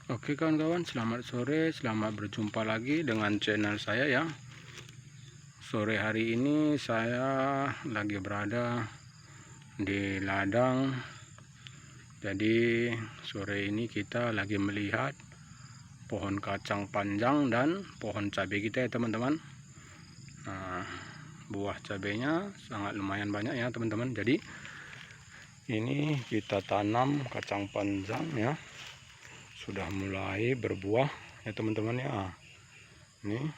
Oke kawan-kawan, selamat sore, selamat berjumpa lagi dengan channel saya ya. Sore hari ini saya lagi berada di ladang. Jadi sore ini kita lagi melihat pohon kacang panjang dan pohon cabai kita ya teman-teman. Nah, buah cabainya sangat lumayan banyak ya teman-teman. Jadi ini kita tanam kacang panjang ya. Sudah mulai berbuah ya teman-teman ya. Ini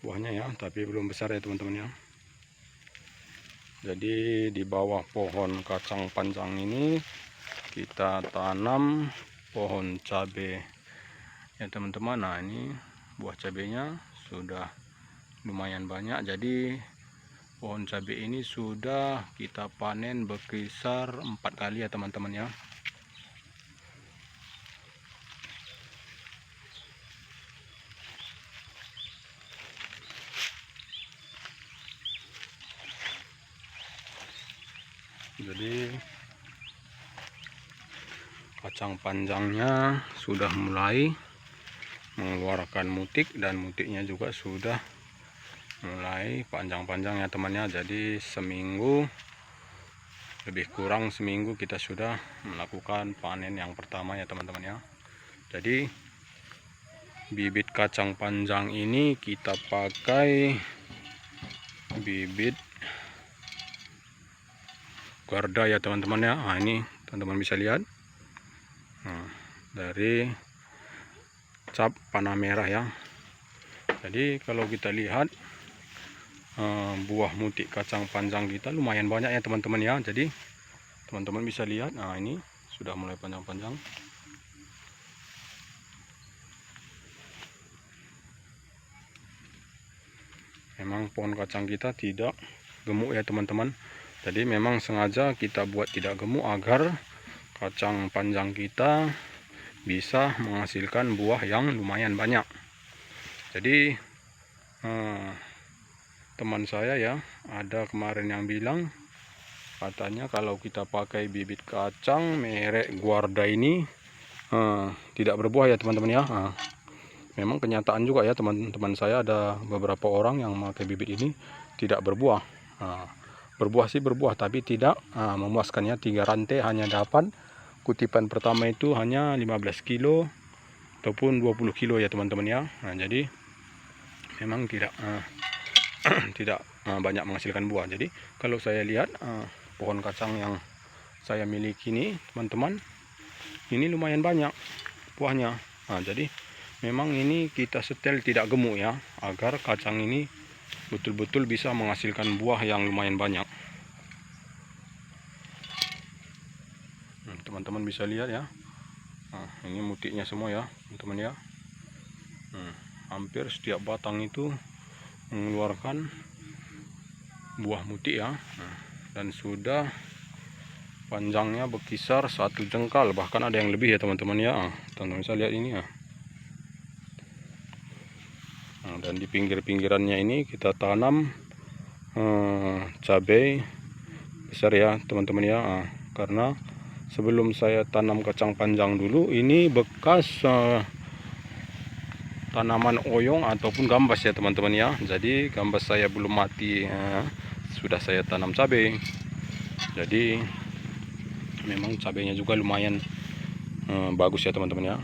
buahnya ya, tapi belum besar ya teman-teman ya. Jadi di bawah pohon kacang panjang ini kita tanam pohon cabai ya teman-teman. Nah ini buah cabainya sudah lumayan banyak. Jadi pohon cabai ini sudah kita panen berkisar 4 kali ya teman-teman ya. Jadi kacang panjangnya sudah mulai mengeluarkan mutik, dan mutiknya juga sudah mulai panjang-panjang ya temannya. Jadi seminggu, lebih kurang seminggu kita sudah melakukan panen yang pertama ya teman-teman ya. Jadi bibit kacang panjang ini kita pakai bibit Guarda ya teman-teman ya. Nah ini teman-teman bisa lihat, nah, dari cap panah merah ya. Jadi kalau kita lihat buah mutik kacang panjang kita lumayan banyak ya teman-teman ya. Jadi teman-teman bisa lihat, nah ini sudah mulai panjang-panjang. Memang pohon kacang kita tidak gemuk ya teman-teman. Jadi memang sengaja kita buat tidak gemuk agar kacang panjang kita bisa menghasilkan buah yang lumayan banyak. Jadi teman saya ya, ada kemarin yang bilang katanya kalau kita pakai bibit kacang merek Guarda ini tidak berbuah ya teman-teman ya. Memang kenyataan juga ya teman-teman saya, ada beberapa orang yang memakai bibit ini tidak berbuah. Berbuah sih berbuah, tapi tidak memuaskannya. 3 rantai hanya dapat kutipan pertama itu hanya 15 kilo ataupun 20 kilo ya teman-teman ya. Nah, jadi memang tidak tidak banyak menghasilkan buah. Jadi kalau saya lihat pohon kacang yang saya miliki ini teman-teman, ini lumayan banyak buahnya. Nah, jadi memang ini kita setel tidak gemuk ya, agar kacang ini betul-betul bisa menghasilkan buah yang lumayan banyak. Teman-teman bisa lihat ya. Nah, ini mutiknya semua ya teman-teman ya. Hampir setiap batang itu mengeluarkan buah mutik ya. Dan sudah panjangnya berkisar 1 jengkal, bahkan ada yang lebih ya teman-teman ya. Teman-teman bisa lihat ini ya. Dan di pinggir-pinggirannya ini kita tanam cabai besar ya teman-teman ya. Karena sebelum saya tanam kacang panjang dulu, ini bekas tanaman oyong ataupun gambas ya teman-teman ya. Jadi gambas saya belum mati, sudah saya tanam cabai. Jadi memang cabainya juga lumayan bagus ya teman-teman ya.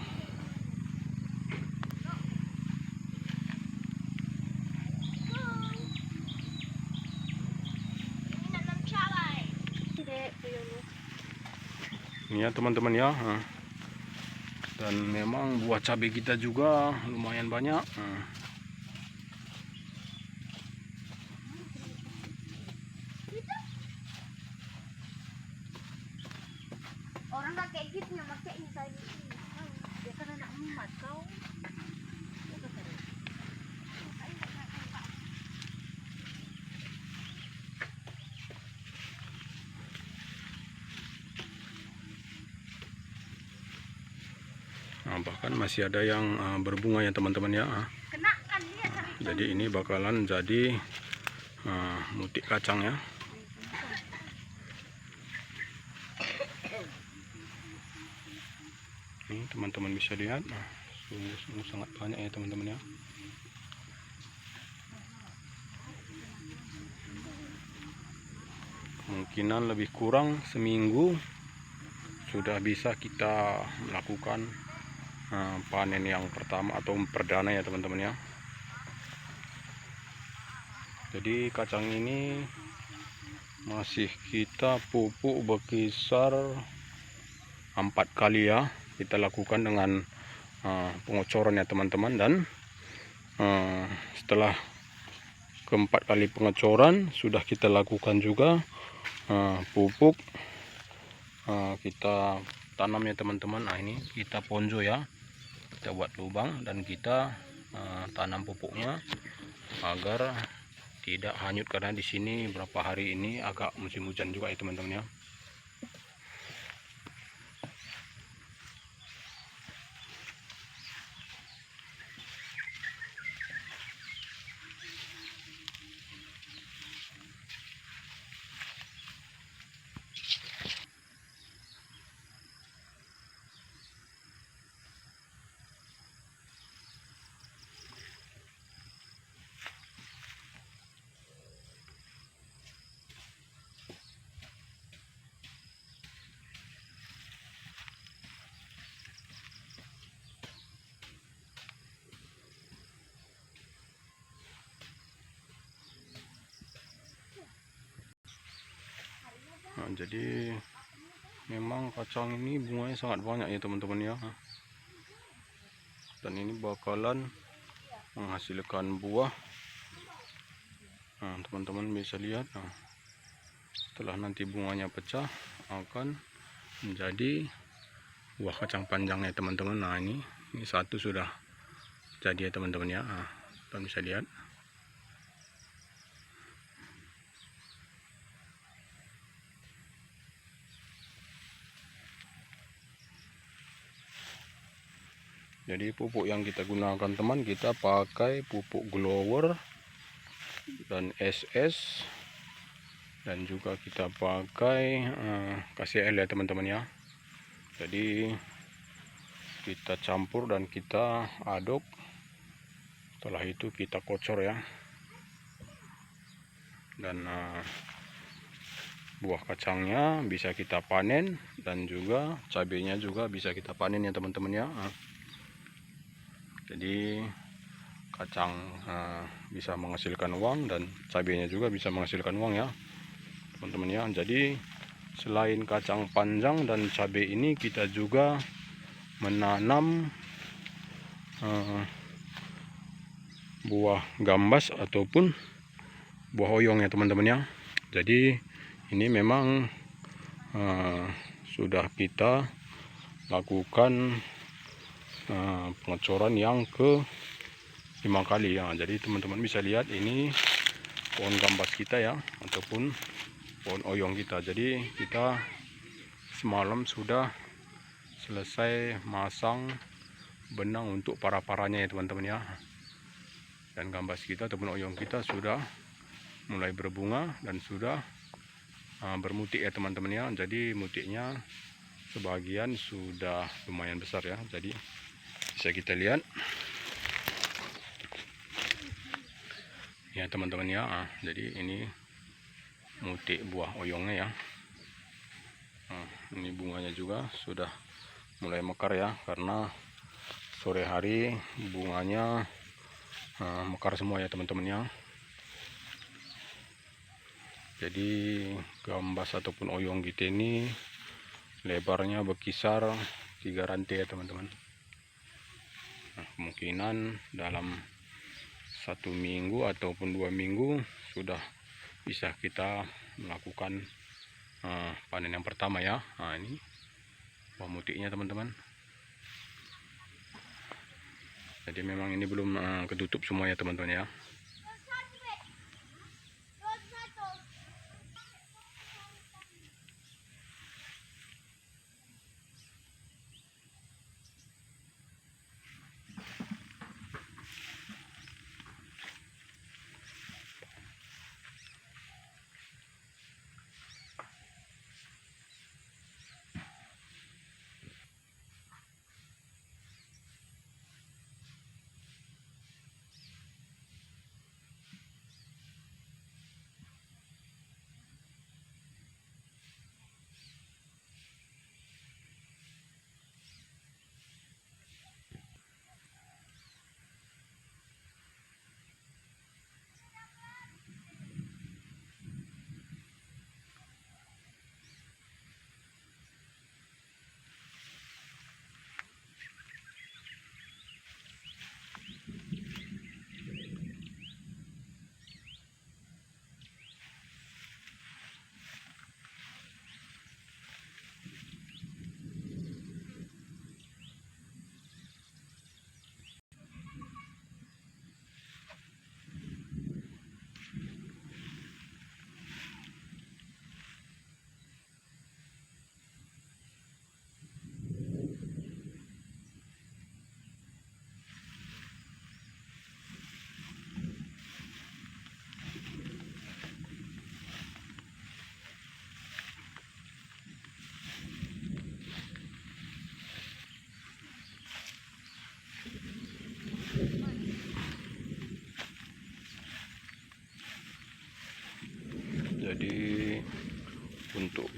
Ini ya teman-teman ya. Dan memang buah cabai kita juga lumayan banyak. Orang nggak kayak gitu yang pakai ini saya di sini. Dia kan anak emak kau. Nah, bahkan masih ada yang berbunga ya teman-teman ya. Kena kan dia. Jadi ini bakalan jadi mutik kacang ya. Ini teman-teman bisa lihat, nah, sungguh sangat banyak ya teman-teman ya. Kemungkinan lebih kurang seminggu sudah bisa kita melakukan panen yang pertama atau perdana ya teman-teman ya. Jadi kacang ini masih kita pupuk berkisar 4 kali ya kita lakukan dengan pengocoran ya teman-teman. Dan setelah keempat kali pengocoran sudah kita lakukan juga pupuk, kita tanam ya teman-teman. Nah ini kita ponjo ya, kita buat lubang dan kita tanam pupuknya agar tidak hanyut, karena di sini berapa hari ini agak musim hujan juga ya teman-teman ya. Nah, jadi memang kacang ini bunganya sangat banyak ya teman-teman ya. Dan ini bakalan menghasilkan buah. Nah, teman-teman bisa lihat, nah, setelah nanti bunganya pecah akan menjadi buah kacang panjang ya teman-teman. Nah ini satu sudah jadi ya teman-teman ya. Nah, teman bisa lihat. Jadi pupuk yang kita gunakan teman, kita pakai pupuk grower dan SS, dan juga kita pakai KCL ya teman-teman ya. Jadi kita campur dan kita aduk, setelah itu kita kocor ya. Dan buah kacangnya bisa kita panen, dan juga cabenya juga bisa kita panen ya teman-teman ya. Jadi kacang bisa menghasilkan uang, dan cabenya juga bisa menghasilkan uang ya teman-teman ya. Jadi selain kacang panjang dan cabai ini, kita juga menanam buah gambas ataupun buah oyong ya teman-teman ya. Jadi ini memang sudah kita lakukan pengocoran yang ke 5 kali ya. Jadi teman-teman bisa lihat ini pohon gambas kita ya, ataupun pohon oyong kita. Jadi kita semalam sudah selesai masang benang untuk para-paranya ya teman-teman ya. Dan gambas kita ataupun oyong kita sudah mulai berbunga dan sudah bermutik ya teman-teman ya. Jadi mutiknya sebagian sudah lumayan besar ya. Jadi bisa kita lihat ya teman-teman ya. Jadi ini mutik buah oyongnya ya. Ini bunganya juga sudah mulai mekar ya, karena sore hari bunganya mekar semua ya teman-teman ya. Jadi gambas ataupun oyong kita ini lebarnya berkisar 3 rantai ya teman-teman. Nah, kemungkinan dalam 1 minggu ataupun 2 minggu sudah bisa kita melakukan panen yang pertama ya. Nah ini buah mutiknya teman-teman. Jadi memang ini belum ketutup semua ya teman-teman ya.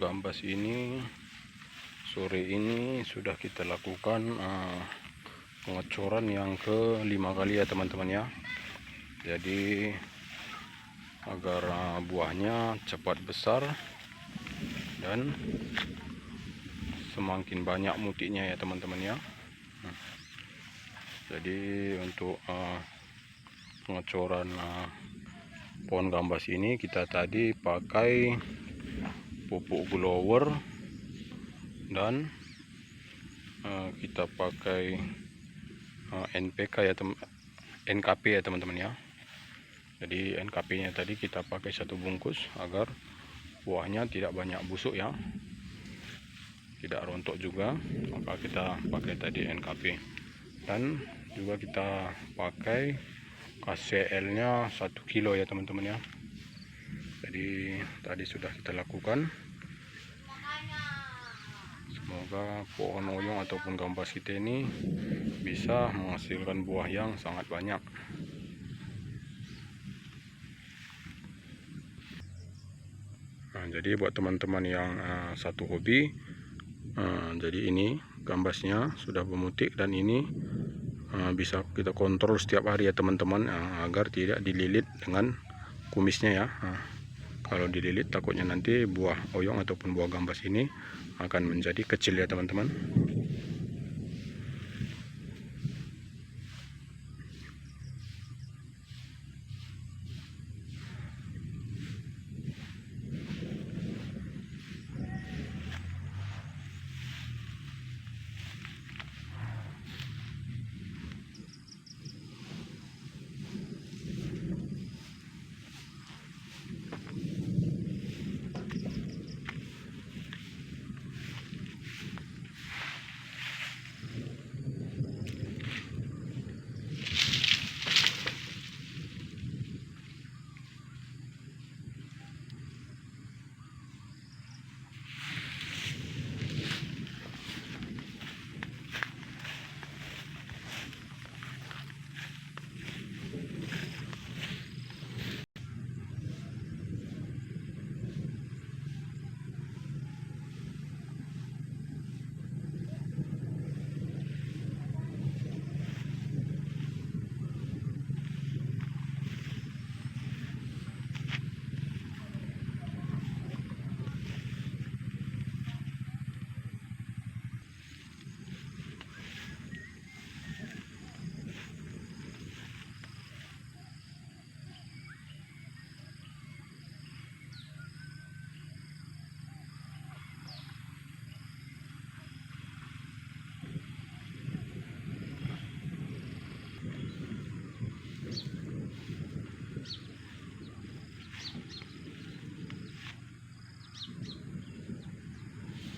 gambas ini sore ini sudah kita lakukan pengecoran yang ke-5 kali ya teman-teman ya. Jadi agar buahnya cepat besar dan semakin banyak mutinya ya teman-teman ya. Jadi untuk pengecoran pohon gambas ini kita tadi pakai pupuk blower dan kita pakai NPK ya NKP ya teman-teman ya. Jadi NKP nya tadi kita pakai 1 bungkus agar buahnya tidak banyak busuk ya, tidak rontok juga, maka kita pakai tadi NKP. Dan juga kita pakai KCL nya 1 kilo ya teman-teman ya. Jadi tadi sudah kita lakukan. Semoga pohon oyong ataupun gambas kita ini bisa menghasilkan buah yang sangat banyak. Nah, jadi buat teman-teman yang satu hobi, jadi ini gambasnya sudah bermutik dan ini bisa kita kontrol setiap hari ya teman-teman, agar tidak dililit dengan kumisnya ya. Kalau dililit takutnya nanti buah oyong ataupun buah gambas ini akan menjadi kecil ya teman-teman.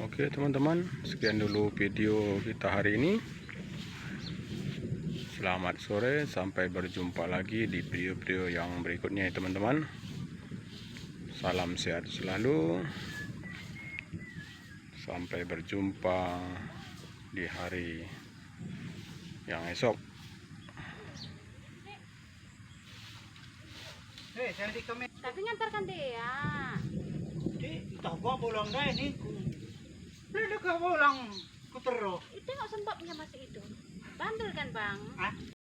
Oke teman-teman, sekian dulu video kita hari ini. Selamat sore, sampai berjumpa lagi di video-video yang berikutnya ya teman-teman. Salam sehat selalu. Sampai berjumpa di hari yang esok. Tapi ngantarkan dia. Entah gua pulang deh nih. Udah kau pulang ku terus. Itu nggak sembabnya masih itu. Bandel kan bang? Hah?